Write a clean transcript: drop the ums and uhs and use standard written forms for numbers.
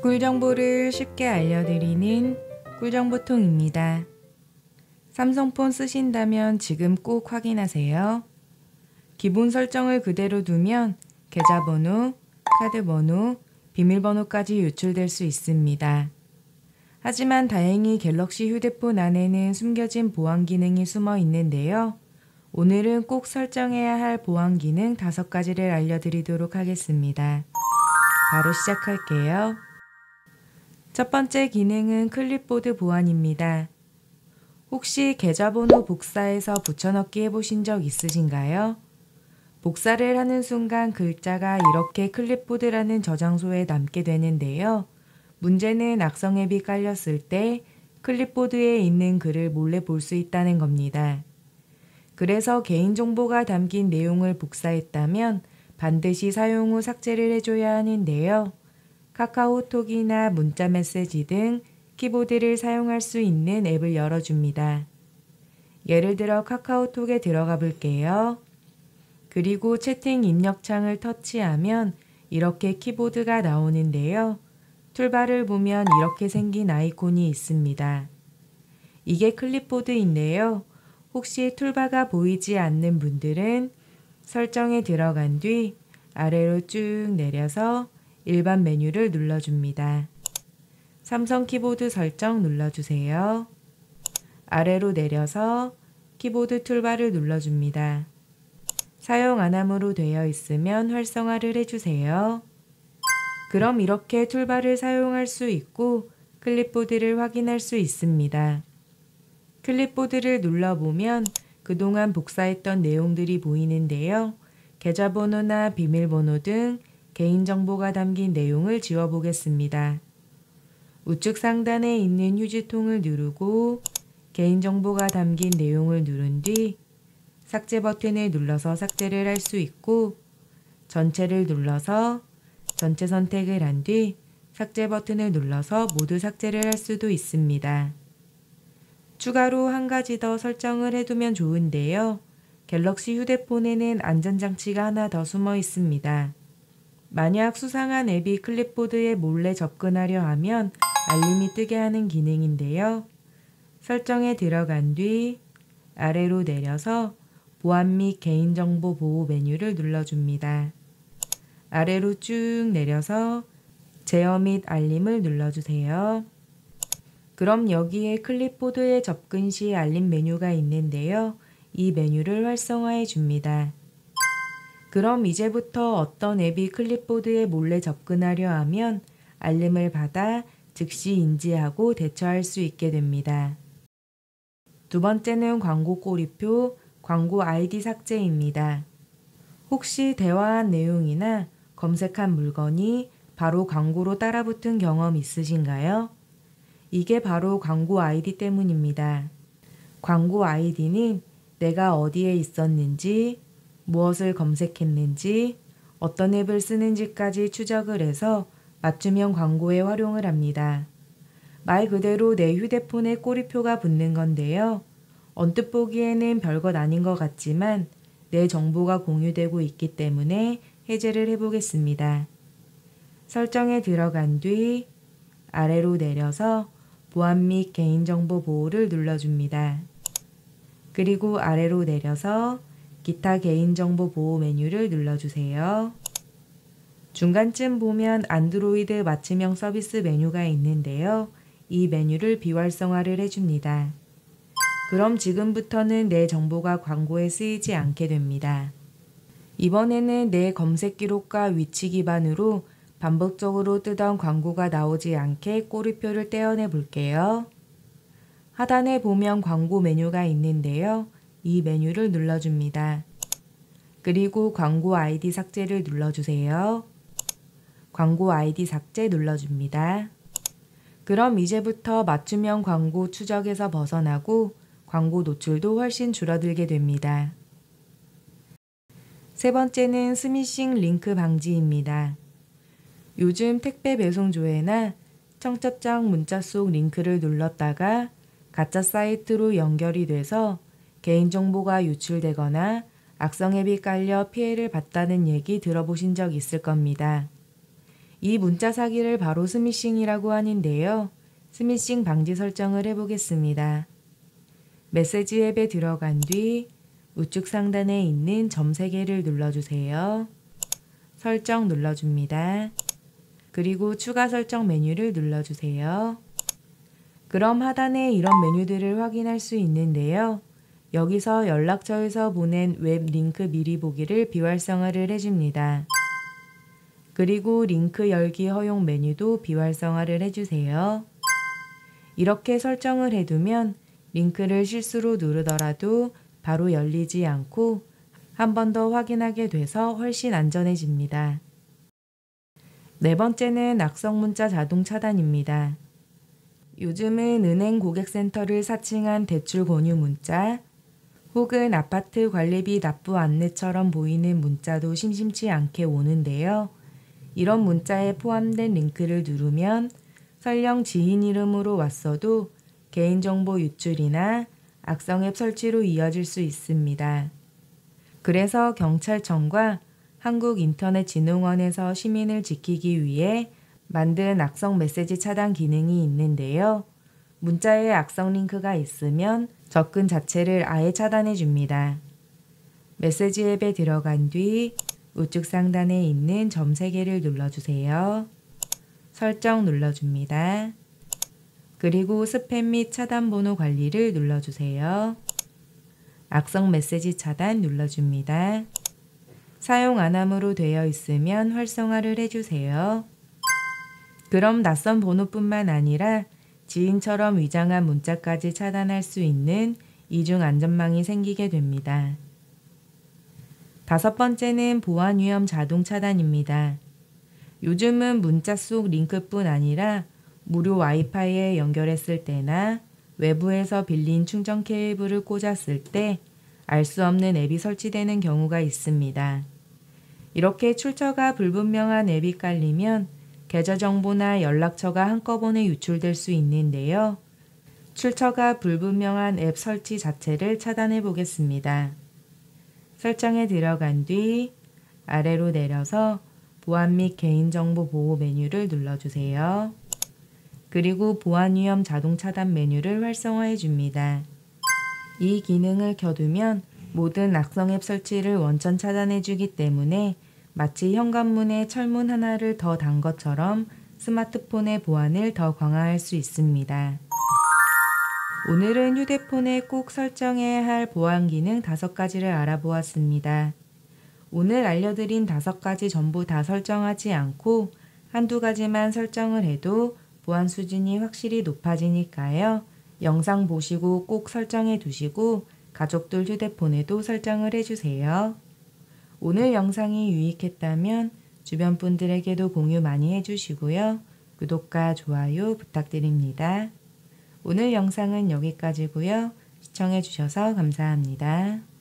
꿀 정보를 쉽게 알려드리는 꿀정보통입니다. 삼성폰 쓰신다면 지금 꼭 확인하세요. 기본 설정을 그대로 두면 계좌번호, 카드번호, 비밀번호까지 유출될 수 있습니다. 하지만 다행히 갤럭시 휴대폰 안에는 숨겨진 보안 기능이 숨어 있는데요. 오늘은 꼭 설정해야 할 보안 기능 5가지를 알려드리도록 하겠습니다. 바로 시작할게요. 첫 번째 기능은 클립보드 보안입니다. 혹시 계좌번호 복사해서 붙여넣기 해보신 적 있으신가요? 복사를 하는 순간 글자가 이렇게 클립보드라는 저장소에 남게 되는데요. 문제는 악성 앱이 깔렸을 때 클립보드에 있는 글을 몰래 볼 수 있다는 겁니다. 그래서 개인정보가 담긴 내용을 복사했다면 반드시 사용 후 삭제를 해줘야 하는데요. 카카오톡이나 문자메시지 등 키보드를 사용할 수 있는 앱을 열어줍니다. 예를 들어 카카오톡에 들어가 볼게요. 그리고 채팅 입력창을 터치하면 이렇게 키보드가 나오는데요. 툴바를 보면 이렇게 생긴 아이콘이 있습니다. 이게 클립보드인데요. 혹시 툴바가 보이지 않는 분들은 설정에 들어간 뒤 아래로 쭉 내려서 일반 메뉴를 눌러줍니다. 삼성 키보드 설정 눌러주세요. 아래로 내려서 키보드 툴바를 눌러줍니다. 사용 안함으로 되어 있으면 활성화를 해주세요. 그럼 이렇게 툴바를 사용할 수 있고 클립보드를 확인할 수 있습니다. 클립보드를 눌러보면 그동안 복사했던 내용들이 보이는데요. 계좌번호나 비밀번호 등 개인정보가 담긴 내용을 지워보겠습니다. 우측 상단에 있는 휴지통을 누르고 개인정보가 담긴 내용을 누른 뒤 삭제 버튼을 눌러서 삭제를 할 수 있고 전체를 눌러서 전체 선택을 한 뒤 삭제 버튼을 눌러서 모두 삭제를 할 수도 있습니다. 추가로 한 가지 더 설정을 해두면 좋은데요. 갤럭시 휴대폰에는 안전장치가 하나 더 숨어 있습니다. 만약 수상한 앱이 클립보드에 몰래 접근하려 하면 알림이 뜨게 하는 기능인데요. 설정에 들어간 뒤 아래로 내려서 보안 및 개인정보 보호 메뉴를 눌러줍니다. 아래로 쭉 내려서 제어 및 알림을 눌러주세요. 그럼 여기에 클립보드에 접근 시 알림 메뉴가 있는데요. 이 메뉴를 활성화해 줍니다. 그럼 이제부터 어떤 앱이 클립보드에 몰래 접근하려 하면 알림을 받아 즉시 인지하고 대처할 수 있게 됩니다. 두 번째는 광고 꼬리표, 광고 아이디 삭제입니다. 혹시 대화한 내용이나 검색한 물건이 바로 광고로 따라붙은 경험 있으신가요? 이게 바로 광고 아이디 때문입니다. 광고 아이디는 내가 어디에 있었는지, 무엇을 검색했는지, 어떤 앱을 쓰는지까지 추적을 해서 맞춤형 광고에 활용을 합니다. 말 그대로 내 휴대폰에 꼬리표가 붙는 건데요. 언뜻 보기에는 별것 아닌 것 같지만 내 정보가 공유되고 있기 때문에 해제를 해보겠습니다. 설정에 들어간 뒤 아래로 내려서 보안 및 개인정보 보호를 눌러줍니다. 그리고 아래로 내려서 기타 개인정보 보호 메뉴를 눌러주세요. 중간쯤 보면 안드로이드 맞춤형 서비스 메뉴가 있는데요. 이 메뉴를 비활성화를 해줍니다. 그럼 지금부터는 내 정보가 광고에 쓰이지 않게 됩니다. 이번에는 내 검색 기록과 위치 기반으로 반복적으로 뜨던 광고가 나오지 않게 꼬리표를 떼어내 볼게요. 하단에 보면 광고 메뉴가 있는데요. 이 메뉴를 눌러줍니다. 그리고 광고 아이디 삭제를 눌러주세요. 광고 아이디 삭제 눌러줍니다. 그럼 이제부터 맞춤형 광고 추적에서 벗어나고 광고 노출도 훨씬 줄어들게 됩니다. 세 번째는 스미싱 링크 방지입니다. 요즘 택배 배송 조회나 청첩장 문자 속 링크를 눌렀다가 가짜 사이트로 연결이 돼서 개인정보가 유출되거나 악성 앱이 깔려 피해를 봤다는 얘기 들어보신 적 있을 겁니다. 이 문자 사기를 바로 스미싱이라고 하는데요. 스미싱 방지 설정을 해보겠습니다. 메시지 앱에 들어간 뒤 우측 상단에 있는 점 3개를 눌러주세요. 설정 눌러줍니다. 그리고 추가 설정 메뉴를 눌러주세요. 그럼 하단에 이런 메뉴들을 확인할 수 있는데요. 여기서 연락처에서 보낸 웹 링크 미리 보기를 비활성화를 해줍니다. 그리고 링크 열기 허용 메뉴도 비활성화를 해주세요. 이렇게 설정을 해두면 링크를 실수로 누르더라도 바로 열리지 않고 한 번 더 확인하게 돼서 훨씬 안전해집니다. 네 번째는 악성 문자 자동 차단입니다. 요즘은 은행 고객센터를 사칭한 대출 권유 문자 혹은 아파트 관리비 납부 안내처럼 보이는 문자도 심심치 않게 오는데요. 이런 문자에 포함된 링크를 누르면 설령 지인 이름으로 왔어도 개인정보 유출이나 악성 앱 설치로 이어질 수 있습니다. 그래서 경찰청과 한국인터넷진흥원에서 시민을 지키기 위해 만든 악성 메시지 차단 기능이 있는데요. 문자에 악성 링크가 있으면 접근 자체를 아예 차단해 줍니다. 메시지 앱에 들어간 뒤 우측 상단에 있는 점 3개를 눌러주세요. 설정 눌러줍니다. 그리고 스팸 및 차단 번호 관리를 눌러주세요. 악성 메시지 차단 눌러줍니다. 사용 안함으로 되어 있으면 활성화를 해주세요. 그럼 낯선 번호뿐만 아니라 지인처럼 위장한 문자까지 차단할 수 있는 이중 안전망이 생기게 됩니다. 5번째는 보안 위험 자동 차단입니다. 요즘은 문자 속 링크뿐 아니라 무료 와이파이에 연결했을 때나 외부에서 빌린 충전 케이블을 꽂았을 때 알 수 없는 앱이 설치되는 경우가 있습니다. 이렇게 출처가 불분명한 앱이 깔리면 계좌 정보나 연락처가 한꺼번에 유출될 수 있는데요. 출처가 불분명한 앱 설치 자체를 차단해 보겠습니다. 설정에 들어간 뒤 아래로 내려서 보안 및 개인정보 보호 메뉴를 눌러주세요. 그리고 보안 위험 자동 차단 메뉴를 활성화해 줍니다. 이 기능을 켜두면 모든 악성 앱 설치를 원천 차단해 주기 때문에 마치 현관문에 철문 하나를 더 단 것처럼 스마트폰의 보안을 더 강화할 수 있습니다. 오늘은 휴대폰에 꼭 설정해야 할 보안 기능 5가지를 알아보았습니다. 오늘 알려드린 5가지 전부 다 설정하지 않고 한두 가지만 설정을 해도 보안 수준이 확실히 높아지니까요. 영상 보시고 꼭 설정해 두시고 가족들 휴대폰에도 설정을 해주세요. 오늘 영상이 유익했다면 주변 분들에게도 공유 많이 해주시고요. 구독과 좋아요 부탁드립니다. 오늘 영상은 여기까지고요. 시청해 주셔서 감사합니다.